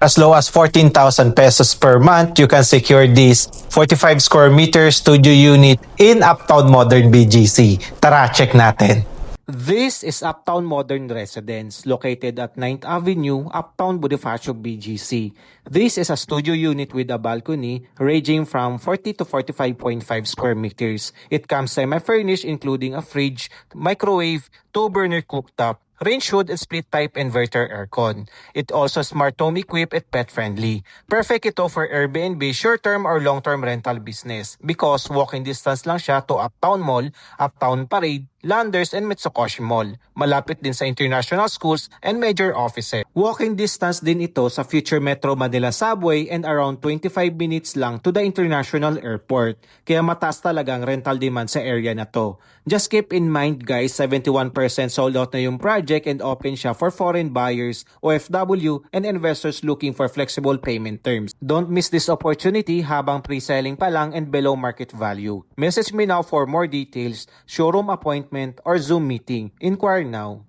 As low as 14,000 pesos per month, you can secure this 45 square meter studio unit in Uptown Modern BGC. Tara, check natin. This is Uptown Modern Residence located at 9th Avenue, Uptown Bonifacio, BGC. This is a studio unit with a balcony ranging from 40 to 45.5 square meters. It comes semi-furnished including a fridge, microwave, 2-burner cooktop, range hood and split type inverter aircon. It also smart home equipped and pet friendly. Perfect ito for Airbnb, short-term or long-term rental business because walking distance lang siya to Uptown Mall, Uptown Parade, Landers and Mitsukoshi Mall. Malapit din sa international schools and major offices. Walking distance din ito sa future Metro Manila Subway and around 25 minutes lang to the international airport. Kaya mataas talaga ang rental demand sa area na to. Just keep in mind guys, 71% sold out na yung project and open siya for foreign buyers, OFW, and investors looking for flexible payment terms. Don't miss this opportunity habang pre-selling pa lang and below market value. Message me now for more details, showroom appointment, or Zoom meeting. Inquire now.